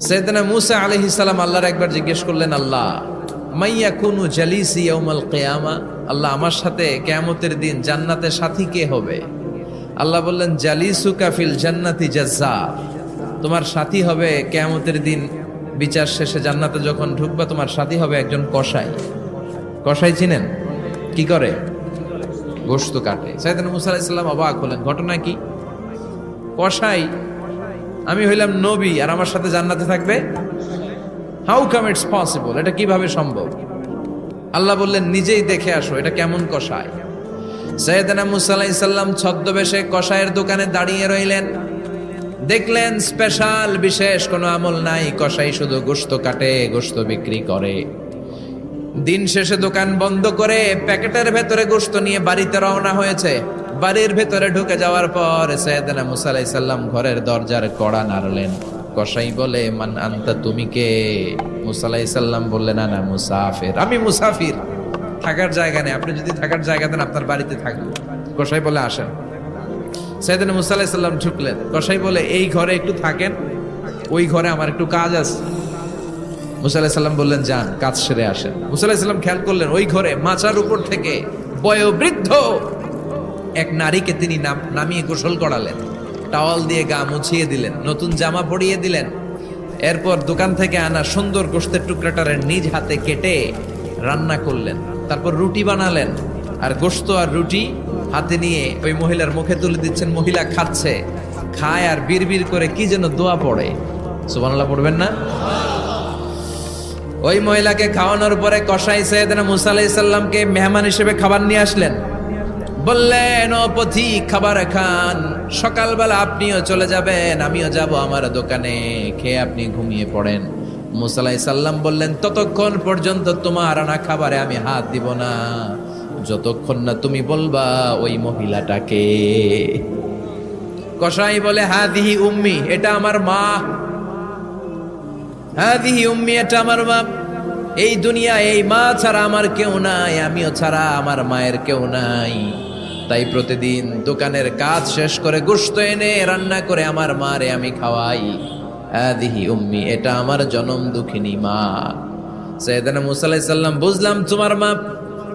সাইয়েদনা মূসা আলাইহিস সালাম আল্লাহর একবার জিজ্ঞেস করলেন, আল্লাহ মাইয়াকুনু জালিসি ইয়াউমাল কিয়ামা, আল্লাহ আমার সাথে কিয়ামতের দিন জান্নাতে সাথী কে হবে? আল্লাহ বললেন, জালিসুকা ফিল জান্নাতি জাজ্জার, তোমার সাথী হবে কিয়ামতের দিন বিচার শেষে জান্নাতে যখন ঢুকবা তোমার সাথী হবে একজন কসাই। কসাই চিনেন? কি করে? গোশত কাটে। সাইয়েদনা মূসা আলাইহিস সালাম অবাক হলেন, ঘটনা কি? কসাই? আমি হইলাম নবী আর আমার সাথে জান্নাতে থাকবে? হাউ কাম ইটস পসিবল, এটা কিভাবে সম্ভব? আল্লাহ বললেন, নিজেই দেখে আসো এটা কেমন কসাই। সাইয়েদনা মূসা আলাইহিস সালাম ছদ্মবেশে কসাইয়ের দোকানে দাঁড়িয়ে রইলেন। দেখলেন স্পেশাল বিশেষ কোনো আমল নাই, কসাই শুধু গোশত কাটে, গোশত বিক্রি করে। দিন শেষে দোকান বন্ধ করে প্যাকেটের ভেতরে গোশত নিয়ে বাড়িতে রওনা হয়েছে। বাড়ির ভেতরে ঢুকে যাওয়ার পর সাইয়েদনা মূসা আলাইহিস সালাম ঘরের দরজার কড়া নাড়লেন। কসাই বলে, মান আনতা, তুমি কে? মূসা আলাইহিস সালাম বললেন, আনা মুসাফির, আমি মুসাফির, থাকার জায়গা নেই, আপনি যদি থাকার জায়গা দেন আপনার বাড়িতে থাকবো। কসাই বলে, আসেন। সাইয়েদনা মূসা আলাইহিস সালাম ঢুকলেন। কসাই বলে, এই ঘরে একটু থাকেন, ওই ঘরে আমার একটু কাজ আছে। মূসা আলাইহিস সালাম বললেন, যান, কাজ সেরে আসেন। মূসা আলাইহিস সালাম খেয়াল করলেন ওই ঘরে মাচার উপর থেকে বয়োবৃদ্ধ এক নারীকে তিনি নামিয়ে গোসল করালেন, টাওয়াল দিয়ে গা মুছিয়ে দিলেন, নতুন জামা পরিয়ে দিলেন। এরপর দোকান থেকে আনা সুন্দর গোশতের টুকরাটারে নিজ হাতে কেটে রান্না করলেন। তারপর রুটি বানালেন, আর গোশত আর রুটি হাতে নিয়ে ওই মহিলার মুখে তুলে দিচ্ছেন। মহিলা খাচ্ছে, খায় আর বিড়বিড় করে কি যেন দোয়া পড়ে। সুবহানাল্লাহ পড়বেন না? ওই মহিলাকে খাওয়ানোর পরে কসাই সাইয়েদনা মূসা আলাইহিস সালামকে মেহমান হিসেবে খাবার নিয়ে আসলেন। বললেন, ও পথিক, খাবার খান, সকালবেলা আপনিও চলে যাবেন, আমিও যাব আমার দোকানে, খেয়ে আপনি ঘুমিয়ে পড়েন। মূসা আলাইহিস সালাম বললেন, ততক্ষণ পর্যন্ত তোমার আনা খাবারে আমি হাত দিব না যতক্ষণ না তুমি বলবা ওই মহিলাটাকে। কসাই বলে, হাদিহি উম্মি, এটা আমার মা। হাদিহি উম্মি, এটা আমার মা। এই দুনিয়া এই মা ছাড়া আমার কেউ নাই, আমিও ছাড়া আমার মায়ের কেউ নাই। তাই প্রতিদিন দোকানের কাজ শেষ করে গোশত এনে রান্না করে আমার মারে আমি খাওয়াই। হাদিহি উম্মি, এটা আমার জনম দুঃখিনী মা। সাইয়েদনা মূসা আলাইহিস সালাম, বুঝলাম তোমার মা,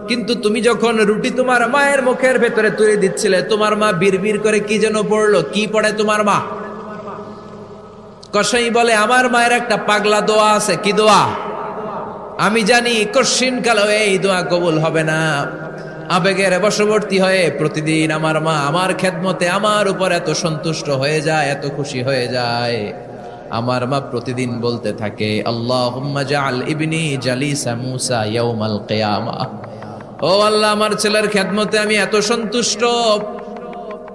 কিন্তু তুমি যখন রুটি তোমার মায়ের মুখের ভেতরে তুলে দিচ্ছিলে, তোমার মা বিড়বিড় করে কি যেন পড়লো, কি পড়ে তোমার মা? কসাই বলে, আমার মায়ের একটা পাগলা দোয়া আছে। কি দোয়া? আমি জানি কশিন কালো এই দোয়া কবুল হবে না। আবেগের বশবর্তী হয়ে প্রতিদিন আমার মা আমার খেদমতে আমার উপর এত সন্তুষ্ট হয়ে যায়, এত খুশি হয়ে যায়। আমার মা প্রতিদিন বলতে থাকে, আল্লাহুম্মা জাআল ইবনি জালিসা মূসা ইয়াউমাল কিয়ামা। ও আল্লাহ, আমার ছেলের খেদমতে আমি এত সন্তুষ্ট,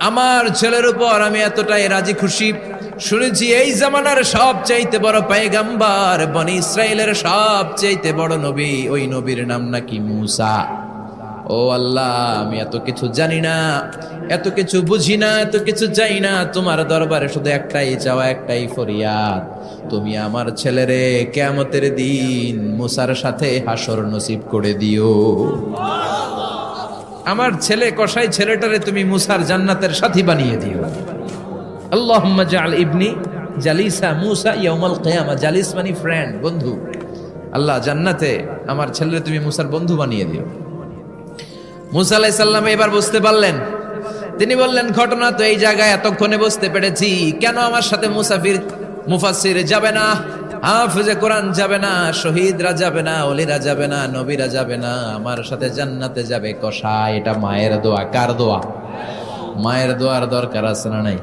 আমার ছেলের উপর আমি এতটাই রাজি খুশি। শুনেছি এই জামানার সবচাইতে বড় পয়গম্বর, বনি ইসরাইলের সবচাইতে বড় নবী, ওই নবীর নাম নাকি মূসা। ও আল্লাহ, আমি এত কিছু জানি না, এত কিছু বুঝি না, এত কিছু চাই না, তোমার দরবারে শুধু একটাই চাওয়া, একটাই ফরিয়াদ, তুমি আমার ছেলেরে কিয়ামতের দিন মূসার সাথে হাসর নসিব করে দিও। আমার ছেলে কসাই ছেলেটারে তুমি মূসার জান্নাতের সাথী বানিয়ে দিও। আল্লাহুম্মা জাআল ইবনি জালিসা মূসা ইয়াউমাল কিয়ামা। জালিস মানে ফ্রেন্ড, বন্ধু। আল্লাহ, জান্নাতে আমার ছেলেরে তুমি মূসার বন্ধু বানিয়ে দিও। মূসা আলাইহিস সালাম এবার বুঝতে পারলেন। তিনি বললেন, ঘটনা তো এই জায়গায় এতক্ষণে বুঝতে পেরেছি, কেন আমার সাথে মুফাসসির যাবে না, হাফেজে কোরআন যাবে না, শহীদরা যাবে না, ওলিরা যাবে না, নবীরা যাবে না, আমার সাথে জান্নাতে যাবে কসাই। এটা মায়ের দোয়া। কার দোয়া? মায়ের দোয়ার দরকার আছে না নাই?